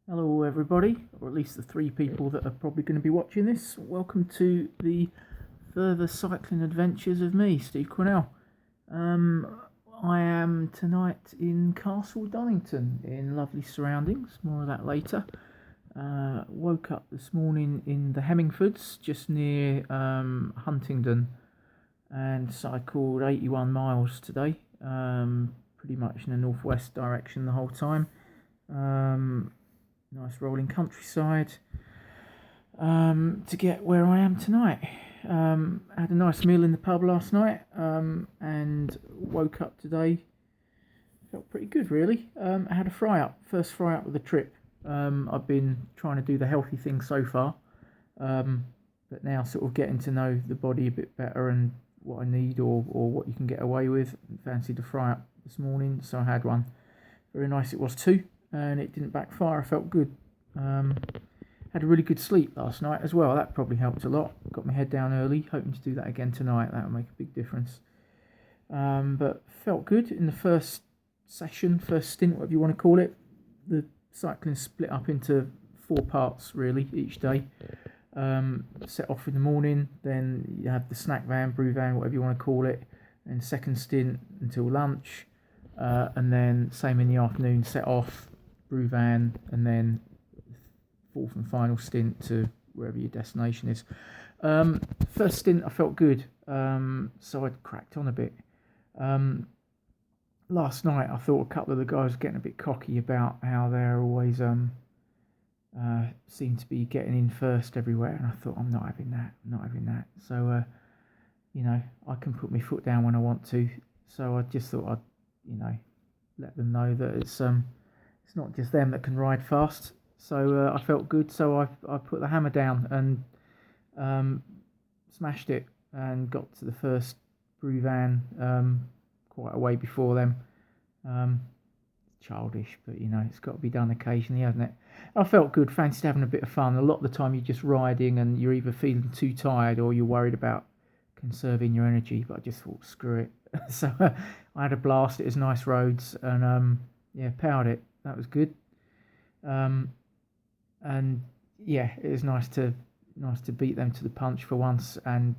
Hello everybody, or at least the three people that are probably going to be watching this. Welcome to the further cycling adventures of me, Steve Cornell. I am tonight in Castle Donington in lovely surroundings, more of that later. Woke up this morning in the Hemingfords, just near Huntingdon, and cycled 81 miles today, pretty much in the northwest direction the whole time. Nice rolling countryside to get where I am tonight. Had a nice meal in the pub last night and woke up today. Felt pretty good, really. I had a first fry up of the trip. I've been trying to do the healthy thing so far, but now sort of getting to know the body a bit better and what I need or what you can get away with. Fancied a fry up this morning, so I had one. Very nice it was too. And it didn't backfire. I felt good. Had a really good sleep last night as well. That probably helped a lot. Got my head down early, hoping to do that again tonight. That will make a big difference. But felt good in the first session, first stint, whatever you want to call it. The cycling split up into 4 parts really each day. Set off in the morning, then you have the snack van, brew van, whatever you want to call it, and second stint until lunch, and then same in the afternoon, set off, brew van, and then fourth and final stint to wherever your destination is. First stint I felt good, so I cracked on a bit. Last night I thought a couple of the guys were getting a bit cocky about how they're always seem to be getting in first everywhere, and I thought, I'm not having that. So I can put my foot down when I want to, so I just thought I'd let them know that it's not just them that can ride fast. So I felt good, so I put the hammer down and smashed it and got to the first brew van quite a way before them. Childish, but it's got to be done occasionally, hasn't it? I felt good, fancied having a bit of fun. A lot of the time you're just riding and you're either feeling too tired or you're worried about conserving your energy, but I just thought, screw it. So I had a blast. It was nice roads, and powered it. That was good. And yeah, it was nice to beat them to the punch for once. And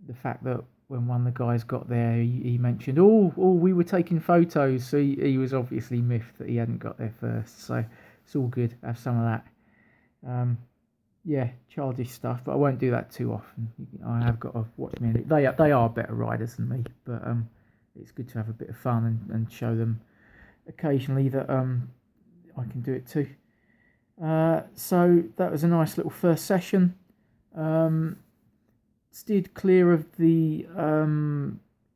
the fact that when one of the guys got there, he mentioned, oh, we were taking photos, so he was obviously miffed that he hadn't got there first. So it's all good. Have some of that. Childish stuff, but I won't do that too often. I have got to watch me. They are better riders than me, but it's good to have a bit of fun and show them occasionally that I can do it too. So that was a nice little first session. Steered clear of the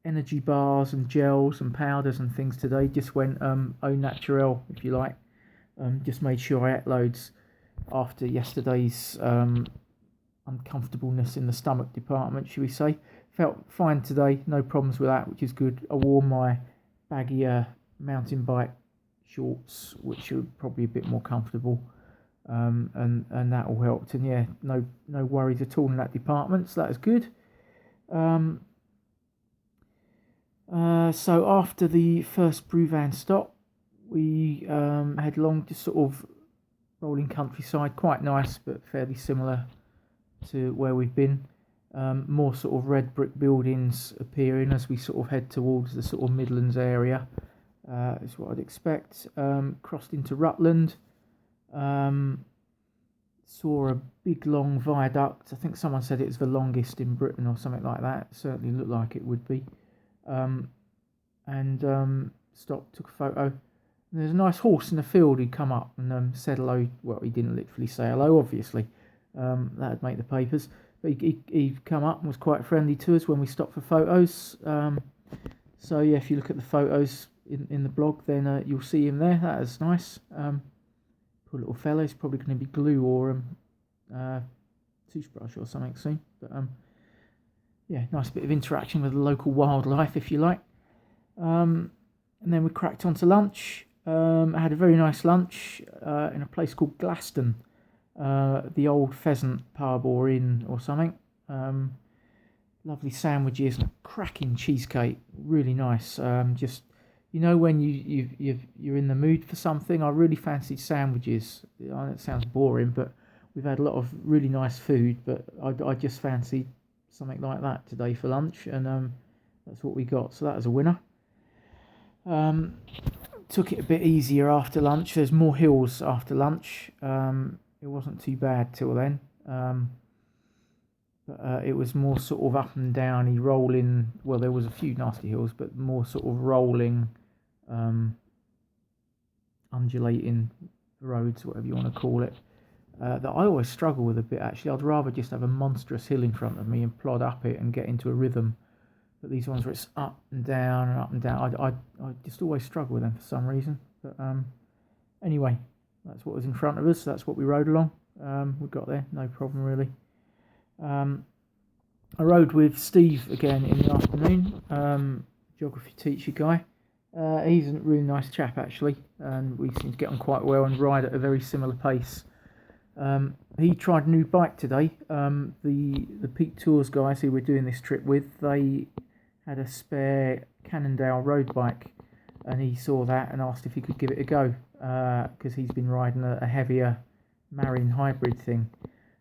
energy bars and gels and powders and things today. Just went au naturel, if you like. Just made sure I ate loads after yesterday's uncomfortableness in the stomach department, should we say. Felt fine today, no problems with that, which is good. I wore my baggier mountain bike shorts, which are probably a bit more comfortable, and that all helped. And yeah, no worries at all in that department, so that was good. So after the first brew van stop, we head along to sort of rolling countryside, quite nice but fairly similar to where we've been. More sort of red brick buildings appearing as we sort of head towards the sort of Midlands area, is what I'd expect. Crossed into Rutland, saw a big long viaduct. I think someone said it was the longest in Britain or something like that. It certainly looked like it would be. Stopped, took a photo. And there's a nice horse in the field who'd come up and said hello. Well, he didn't literally say hello, obviously. That'd make the papers. But he'd come up and was quite friendly to us when we stopped for photos. So yeah, if you look at the photos in the blog, then you'll see him there. That is nice. Poor little fellow. He's probably going to be glue or toothbrush or something soon. But yeah, nice bit of interaction with the local wildlife, if you like. And then we cracked on to lunch. I had a very nice lunch in a place called Glaston, the Old Pheasant pub or inn or something. Lovely sandwiches and a cracking cheesecake, really nice. Just You know when you're in the mood for something. I really fancied sandwiches. I know it sounds boring, but we've had a lot of really nice food. But I just fancied something like that today for lunch, and that's what we got. So that was a winner. Took it a bit easier after lunch. There's more hills after lunch. It wasn't too bad till then. But it was more sort of up and downy, rolling. Well, there was a few nasty hills, but more sort of rolling, undulating roads, whatever you want to call it. That I always struggle with a bit. Actually, I'd rather just have a monstrous hill in front of me and plod up it and get into a rhythm. But these ones where it's up and down and up and down, I just always struggle with them for some reason. But anyway, that's what was in front of us. That's what we rode along. We got there, no problem really. I rode with Steve again in the afternoon, geography teacher guy. He's a really nice chap actually, and we seem to get on quite well and ride at a very similar pace. He tried a new bike today. The Peak Tours guys who we're doing this trip with, they had a spare Cannondale road bike, and he saw that and asked if he could give it a go, because he's been riding a heavier Marin hybrid thing,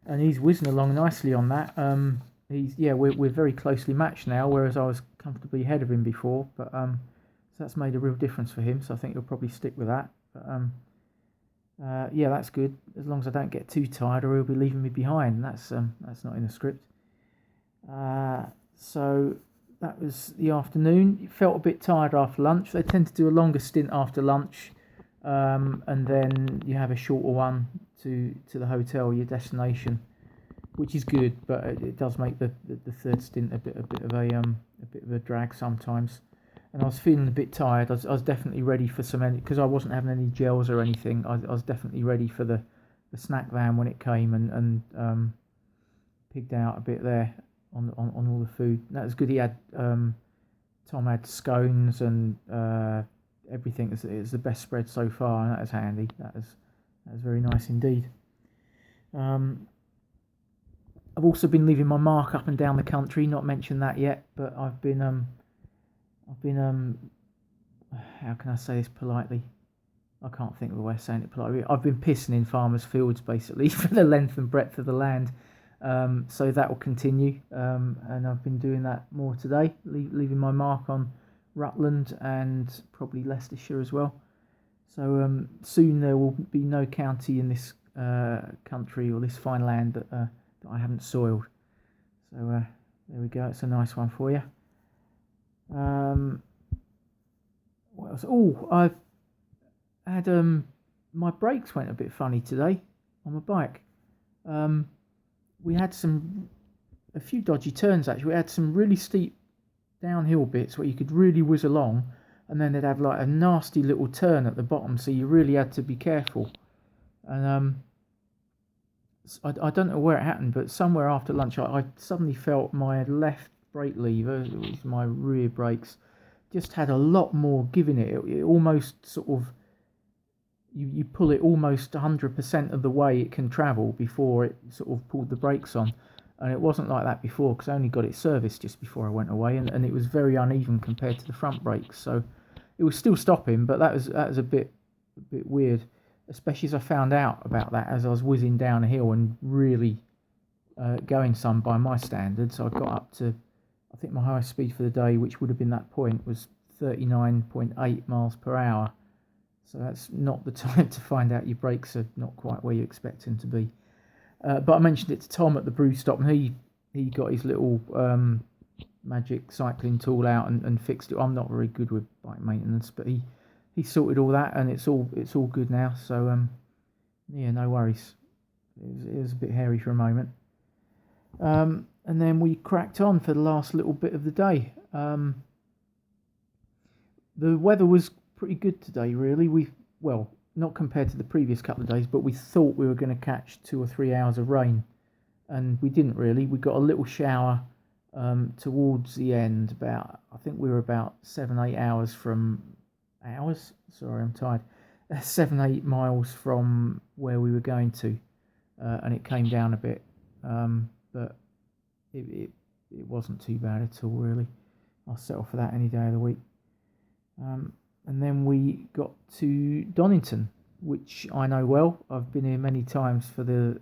and he's whizzing along nicely on that. We're very closely matched now, whereas I was comfortably ahead of him before. But so that's made a real difference for him. So I think he'll probably stick with that. But that's good, as long as I don't get too tired, or he'll be leaving me behind. And that's not in the script. So that was the afternoon. You felt a bit tired after lunch. They tend to do a longer stint after lunch, and then you have a shorter one to the hotel, your destination, which is good, but it does make the third stint a bit of a drag sometimes. And I was feeling a bit tired. I was definitely ready for some, because I wasn't having any gels or anything. I was definitely ready for the snack van when it came, and pigged out a bit there on all the food. That was good. He had Tom had scones and everything. It was the best spread so far, and that was handy. That was very nice indeed. I've also been leaving my mark up and down the country. Not mentioned that yet, but I've been how can I say this politely? I can't think of a way of saying it politely. I've been pissing in farmers' fields basically for the length and breadth of the land. So that will continue, and I've been doing that more today, leaving my mark on Rutland and probably Leicestershire as well. So soon there will be no county in this country or this fine land that I haven't soiled. So there we go. It's a nice one for you. What else? Oh, I've had my brakes went a bit funny today on my bike. We had a few dodgy turns actually. We had some really steep downhill bits where you could really whiz along, and then they'd have like a nasty little turn at the bottom, so you really had to be careful. And I don't know where it happened, but somewhere after lunch I suddenly felt my left brake lever, it was my rear brakes, just had a lot more give in it. It almost sort of, you pull it almost 100% of the way it can travel before it sort of pulled the brakes on. And it wasn't like that before, because I only got it serviced just before I went away, and it was very uneven compared to the front brakes. So it was still stopping, but that was a bit weird, especially as I found out about that as I was whizzing down a hill and really going some by my standards. I got up to, I think my highest speed for the day, which would have been that point, was 39.8 miles per hour. So that's not the time to find out your brakes are not quite where you expect them to be. But I mentioned it to Tom at the brew stop, and he got his little magic cycling tool out and fixed it. I'm not very good with bike maintenance, but he sorted all that, and it's all good now. So no worries. It was a bit hairy for a moment. And then we cracked on for the last little bit of the day. The weather was pretty good today, really. Not compared to the previous couple of days, but we thought we were going to catch 2 or 3 hours of rain, and we didn't really. We got a little shower towards the end. I think we were about 7-8 hours from hours. Sorry, I'm tired. 7-8 miles from where we were going to, and it came down a bit, but it wasn't too bad at all, really. I'll settle for that any day of the week. And then we got to Donington, which I know well. I've been here many times for the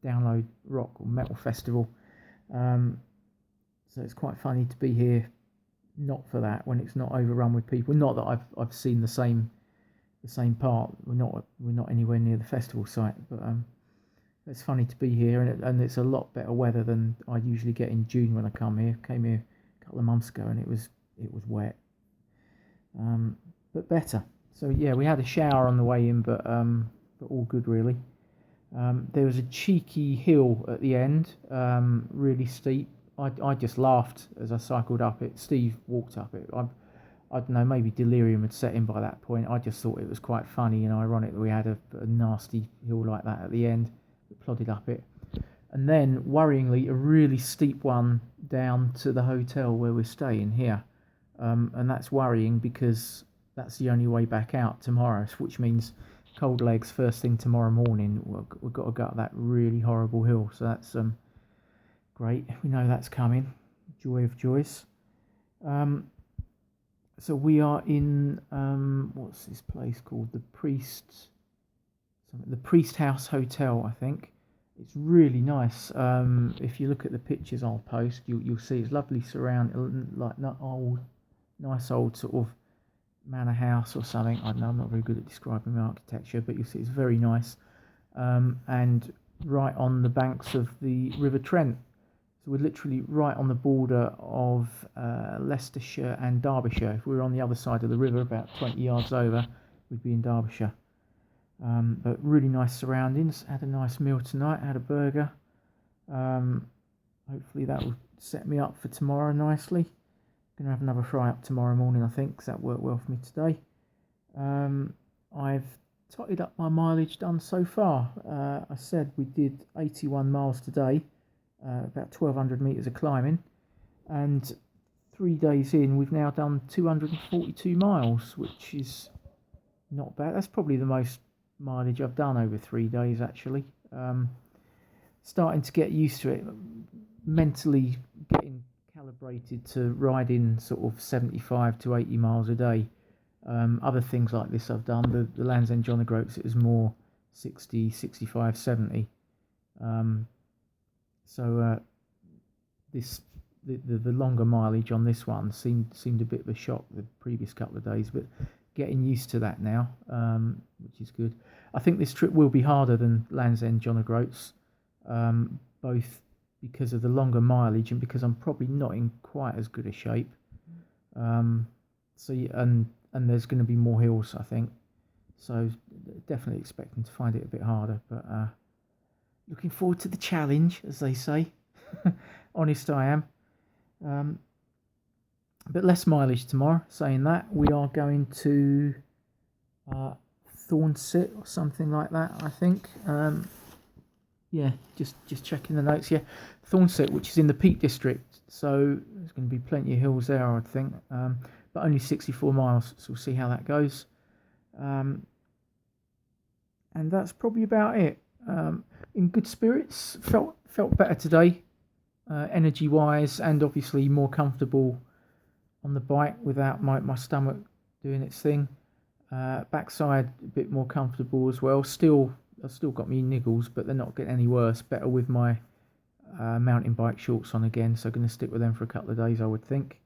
Download Rock or Metal Festival. So it's quite funny to be here, not for that, when it's not overrun with people. Not that I've seen the same part. We're not anywhere near the festival site, but it's funny to be here, and it's a lot better weather than I usually get in June when I come here. Came here a couple of months ago, and it was wet, but better. So yeah, we had a shower on the way in, but all good really. There was a cheeky hill at the end, really steep. I just laughed as I cycled up it. Steve walked up it. I don't know, maybe delirium had set in by that point. I just thought it was quite funny and ironic that we had a nasty hill like that at the end. We plodded up it. And then, worryingly, a really steep one down to the hotel where we're staying here. And that's worrying because that's the only way back out tomorrow, which means cold legs first thing tomorrow morning. We've got to go up that really horrible hill. So that's great. We know that's coming. Joy of joys. So we are in, what's this place called? The Priest House Hotel, I think. It's really nice. If you look at the pictures I'll post, you'll see it's lovely surround, like nice old sort of manor house or something. I don't know, I'm not very good at describing the architecture, but you'll see it's very nice. And right on the banks of the River Trent. So we're literally right on the border of Leicestershire and Derbyshire. If we were on the other side of the river, about 20 yards over, we'd be in Derbyshire. But really nice surroundings. Had a nice meal tonight. Had a burger. Hopefully that will set me up for tomorrow nicely. Going to have another fry up tomorrow morning, I think, because that worked well for me today. I've totted up my mileage done so far. I said we did 81 miles today, about 1,200 metres of climbing, and 3 days in we've now done 242 miles, which is not bad. That's probably the most mileage I've done over 3 days, actually. Starting to get used to it, mentally getting calibrated to riding sort of 75 to 80 miles a day. Other things like this I've done, the Land's End John O'Groats, it was more 60, 65, 70. So the longer mileage on this one seemed a bit of a shock the previous couple of days, but getting used to that now, which is good. I think this trip will be harder than Land's End John O'Groats, both because of the longer mileage and because I'm probably not in quite as good a shape. And there's going to be more hills, I think. So definitely expecting to find it a bit harder, but looking forward to the challenge, as they say. Honest I am. But less mileage tomorrow. Saying that, we are going to Thornsit or something like that, I think. Yeah, just checking the notes. Yeah, Thornsit, which is in the Peak District. So there's going to be plenty of hills there, I think. But only 64 miles, so we'll see how that goes. And that's probably about it. In good spirits, felt better today, energy-wise, and obviously more comfortable on the bike without my stomach doing its thing. Backside a bit more comfortable as well. I've still got me niggles, but they're not getting any worse. Better with my mountain bike shorts on again, so I'm going to stick with them for a couple of days, I would think.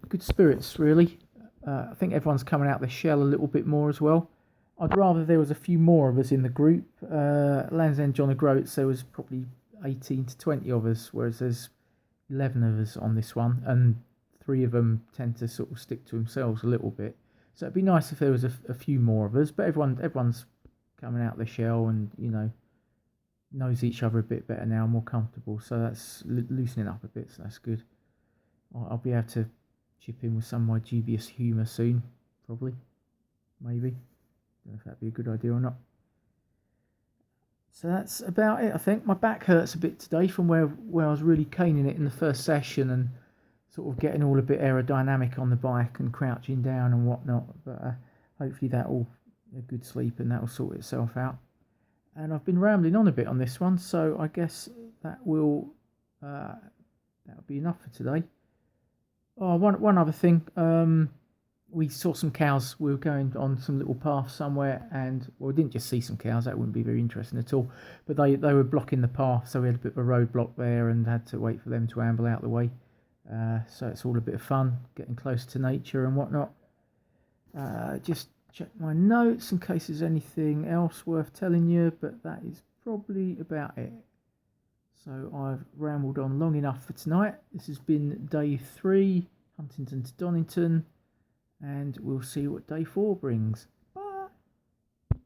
Good spirits, really. I think everyone's coming out of the shell a little bit more as well. I'd rather there was a few more of us in the group. Land's End John O'Groats, there was probably 18 to 20 of us, whereas there's 11 of us on this one, and 3 of them tend to sort of stick to themselves a little bit. So it'd be nice if there was a few more of us, but everyone's coming out of the shell and, knows each other a bit better now, more comfortable. So that's loosening up a bit, so that's good. I'll be able to chip in with some of my dubious humour soon, probably, maybe. Don't know if that'd be a good idea or not. So that's about it, I think. My back hurts a bit today from where I was really caning it in the first session and sort of getting all a bit aerodynamic on the bike and crouching down and whatnot. But hopefully that'll a good sleep and that'll sort itself out. And I've been rambling on a bit on this one, so I guess that'll be enough for today. Oh, one other thing. We saw some cows. We were going on some little path somewhere, and well, we didn't just see some cows. That wouldn't be very interesting at all. But they were blocking the path, so we had a bit of a roadblock there, and had to wait for them to amble out the way. So it's all a bit of fun, getting close to nature and whatnot. Just check my notes in case there's anything else worth telling you, but that is probably about it. So I've rambled on long enough for tonight. This has been day 3, Huntington to Donington, and we'll see what day 4 brings.